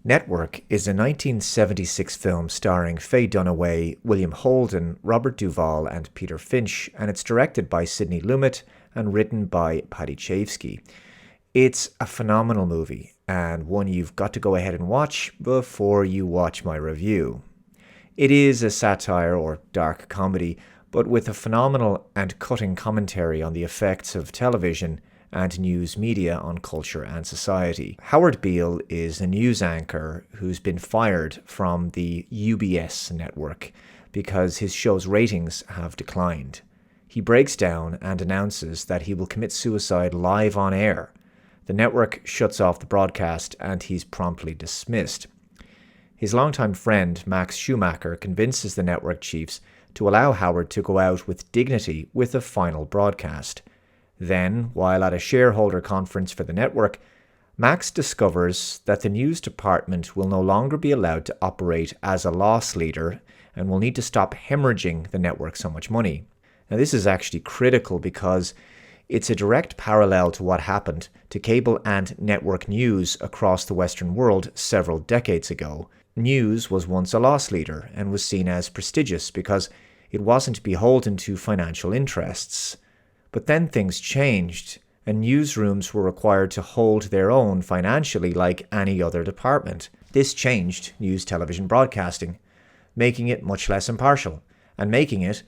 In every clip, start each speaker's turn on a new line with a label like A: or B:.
A: Network is a 1976 film starring Faye Dunaway, William Holden, Robert Duvall, and Peter Finch, and it's directed by Sidney Lumet and written by Paddy Chayefsky. It's a phenomenal movie, and one you've got to go ahead and watch before you watch my review. It is a satire or dark comedy, but with a phenomenal and cutting commentary on the effects of television and news media on culture and society. Howard Beale is a news anchor who's been fired from the UBS network because his show's ratings have declined. He breaks down and announces that he will commit suicide live on air. The network shuts off the broadcast and he's promptly dismissed. His longtime friend, Max Schumacher, convinces the network chiefs to allow Howard to go out with dignity with a final broadcast. Then, while at a shareholder conference for the network, Max discovers that the news department will no longer be allowed to operate as a loss leader and will need to stop hemorrhaging the network so much money. Now, this is actually critical because it's a direct parallel to what happened to cable and network news across the Western world several decades ago. News was once a loss leader and was seen as prestigious because it wasn't beholden to financial interests. But then things changed, and newsrooms were required to hold their own financially like any other department. This changed news television broadcasting, making it much less impartial, and making it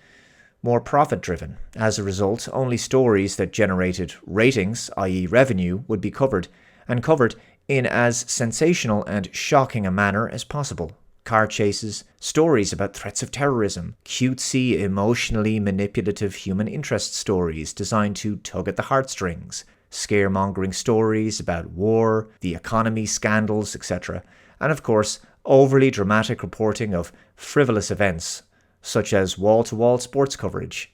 A: more profit-driven. As a result, only stories that generated ratings, i.e. revenue, would be covered, and covered in as sensational and shocking a manner as possible. Car chases, stories about threats of terrorism, cutesy, emotionally manipulative human interest stories designed to tug at the heartstrings, scaremongering stories about war, the economy, scandals, etc., and of course, overly dramatic reporting of frivolous events, such as wall-to-wall sports coverage.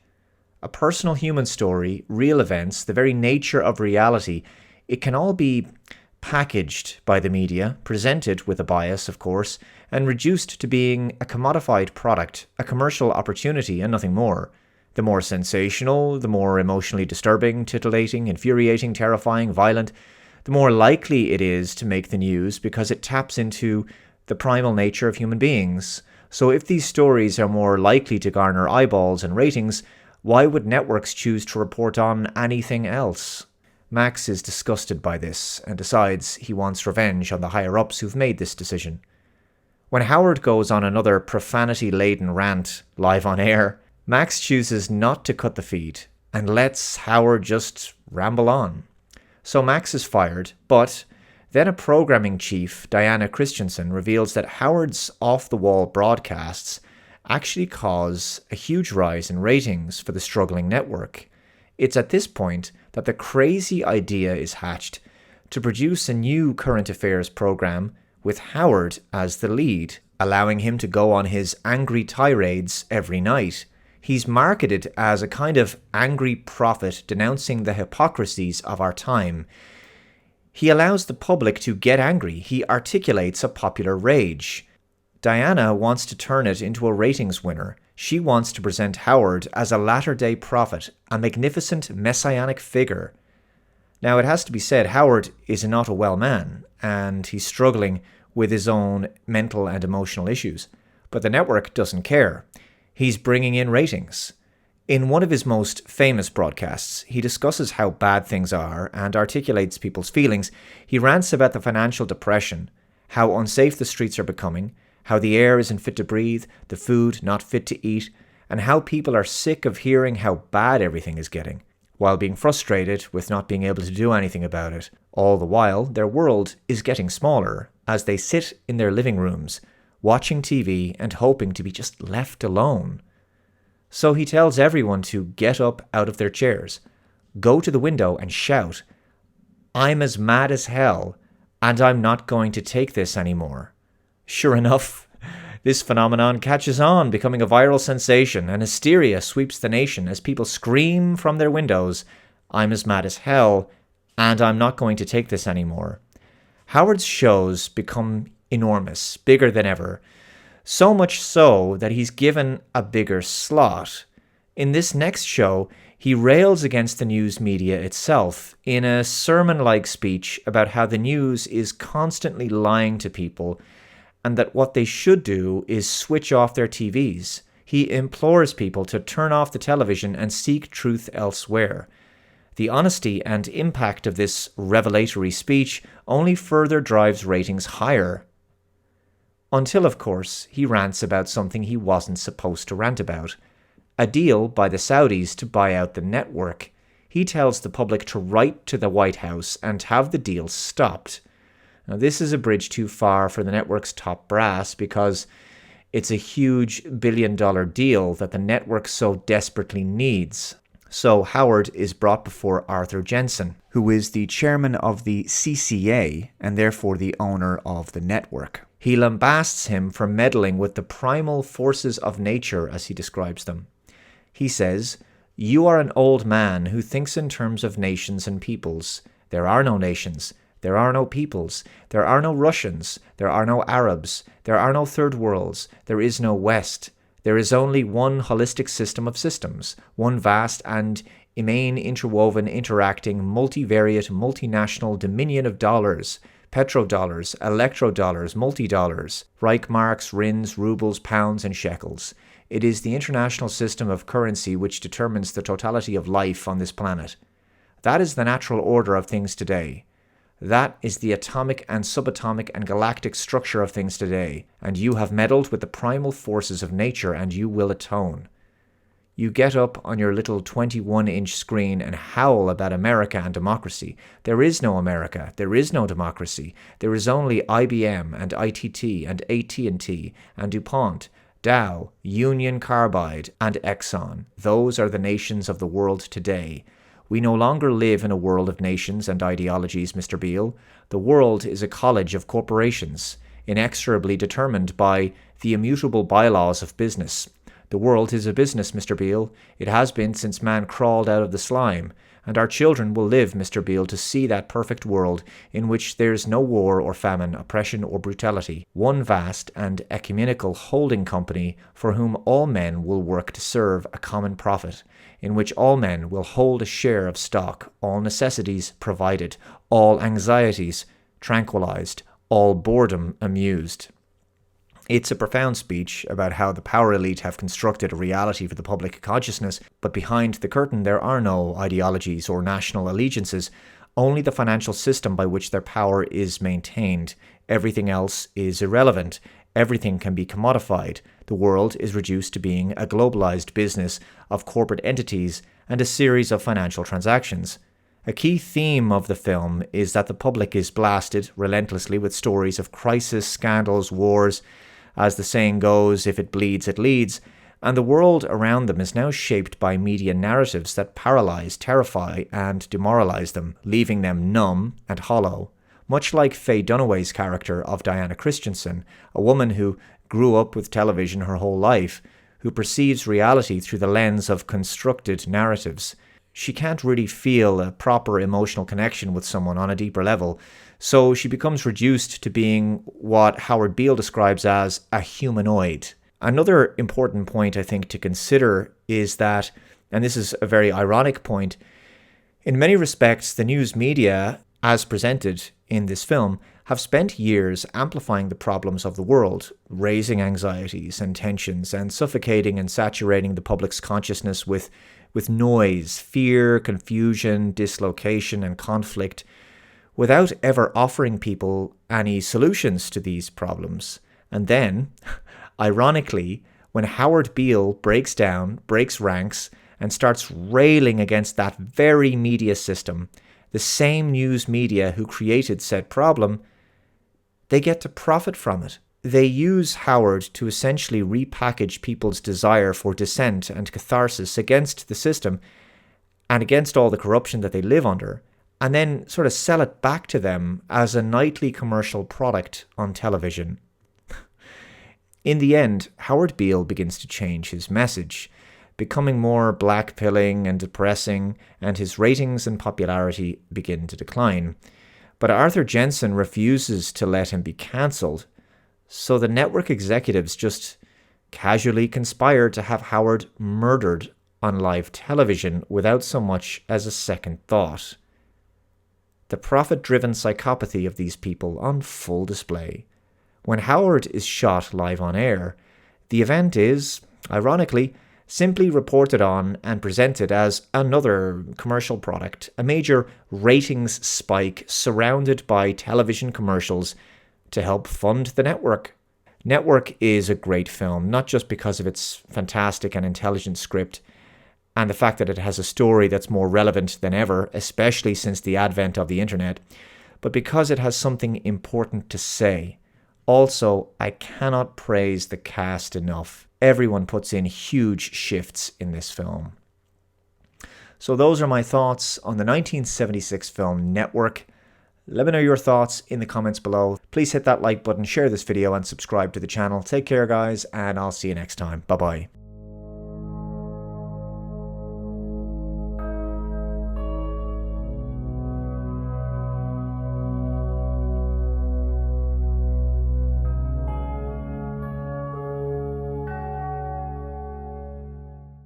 A: A personal human story, real events, the very nature of reality, it can all be packaged by the media, presented with a bias, of course, and reduced to being a commodified product, a commercial opportunity, and nothing more. The more sensational, the more emotionally disturbing, titillating, infuriating, terrifying, violent, the more likely it is to make the news because it taps into the primal nature of human beings. So if these stories are more likely to garner eyeballs and ratings, why would networks choose to report on anything else? Max is disgusted by this and decides he wants revenge on the higher-ups who've made this decision. When Howard goes on another profanity-laden rant live on air, Max chooses not to cut the feed and lets Howard just ramble on. So Max is fired, but then a programming chief, Diana Christensen, reveals that Howard's off-the-wall broadcasts actually cause a huge rise in ratings for the struggling network. It's at this point that the crazy idea is hatched to produce a new current affairs program with Howard as the lead, allowing him to go on his angry tirades every night. He's marketed as a kind of angry prophet denouncing the hypocrisies of our time. He allows the public to get angry. He articulates a popular rage. Diana wants to turn it into a ratings winner. She wants to present Howard as a latter-day prophet, a magnificent messianic figure. Now, it has to be said, Howard is not a well man, and he's struggling with his own mental and emotional issues. But the network doesn't care. He's bringing in ratings. In one of his most famous broadcasts, he discusses how bad things are and articulates people's feelings. He rants about the financial depression, how unsafe the streets are becoming, how the air isn't fit to breathe, the food not fit to eat, and how people are sick of hearing how bad everything is getting, while being frustrated with not being able to do anything about it. All the while, their world is getting smaller as they sit in their living rooms, watching TV and hoping to be just left alone. So he tells everyone to get up out of their chairs, go to the window and shout, "I'm as mad as hell, and I'm not going to take this anymore." Sure enough, this phenomenon catches on, becoming a viral sensation, and hysteria sweeps the nation as people scream from their windows, "I'm as mad as hell, and I'm not going to take this anymore." Howard's shows become enormous, bigger than ever, so much so that he's given a bigger slot. In this next show, He rails against the news media itself in a sermon-like speech about how the news is constantly lying to people and that what they should do is switch off their TVs. He implores people to turn off the television and seek truth elsewhere. The honesty and impact of this revelatory speech only further drives ratings higher. Until, of course, he rants about something he wasn't supposed to rant about. A deal by the Saudis to buy out the network. He tells the public to write to the White House and have the deal stopped. Now, this is a bridge too far for the network's top brass because it's a huge billion-dollar deal that the network so desperately needs. So Howard is brought before Arthur Jensen, who is the chairman of the CCA and therefore the owner of the network. He lambasts him for meddling with the primal forces of nature, as he describes them. He says, "You are an old man who thinks in terms of nations and peoples. There are no nations. There are no peoples. There are no Russians. There are no Arabs. There are no third worlds. There is no West. There is only one holistic system of systems, one vast and immane interwoven, interacting, multivariate, multinational dominion of dollars, petrodollars, electrodollars, multi-dollars, Reichmarks, Rins, rubles, pounds, and shekels. It is the international system of currency which determines the totality of life on this planet. That is the natural order of things today. That is the atomic and subatomic and galactic structure of things today, and you have meddled with the primal forces of nature and you will atone. You get up on your little 21-inch screen and howl about America and democracy. There is no America. There is no democracy. There is only IBM and ITT and AT&T and DuPont, Dow, Union Carbide, and Exxon. Those are the nations of the world today. We no longer live in a world of nations and ideologies, Mr. Beale. The world is a college of corporations, inexorably determined by the immutable bylaws of business. The world is a business, Mr. Beale. It has been since man crawled out of the slime. And our children will live, Mr. Beale, to see that perfect world in which there's no war or famine, oppression or brutality. One vast and ecumenical holding company for whom all men will work to serve a common profit, in which all men will hold a share of stock, all necessities provided, all anxieties tranquilized, all boredom amused. It's a profound speech about how the power elite have constructed a reality for the public consciousness, but behind the curtain there are no ideologies or national allegiances, only the financial system by which their power is maintained. Everything else is irrelevant. Everything can be commodified. The world is reduced to being a globalized business of corporate entities and a series of financial transactions. A key theme of the film is that the public is blasted relentlessly with stories of crisis, scandals, wars. As the saying goes, if it bleeds, it leads, and the world around them is now shaped by media narratives that paralyze, terrify, and demoralize them, leaving them numb and hollow. Much like Faye Dunaway's character of Diana Christensen, a woman who grew up with television her whole life, who perceives reality through the lens of constructed narratives. She can't really feel a proper emotional connection with someone on a deeper level, so she becomes reduced to being what Howard Beale describes as a humanoid. Another important point I think to consider is that, and this is a very ironic point, in many respects the news media, as presented in this film, have spent years amplifying the problems of the world, raising anxieties and tensions, and suffocating and saturating the public's consciousness with noise, fear, confusion, dislocation, and conflict, without ever offering people any solutions to these problems. And then, ironically, when Howard Beale breaks ranks, and starts railing against that very media system, the same news media who created said problem, they get to profit from it. They use Howard to essentially repackage people's desire for dissent and catharsis against the system and against all the corruption that they live under, and then sort of sell it back to them as a nightly commercial product on television. In the end, Howard Beale begins to change his message, becoming more blackpilling and depressing, and his ratings and popularity begin to decline. But Arthur Jensen refuses to let him be cancelled, so the network executives just casually conspire to have Howard murdered on live television without so much as a second thought. The profit-driven psychopathy of these people on full display. When Howard is shot live on air, the event is, ironically, simply reported on and presented as another commercial product, a major ratings spike surrounded by television commercials to help fund the network. Network is a great film, not just because of its fantastic and intelligent script, and the fact that it has a story that's more relevant than ever, especially since the advent of the internet, but because it has something important to say. Also, I cannot praise the cast enough. Everyone puts in huge shifts in this film. So those are my thoughts on the 1976 film Network. Let me know your thoughts in the comments below. Please hit that like button, share this video, and subscribe to the channel. Take care, guys, and I'll see you next time. Bye-bye.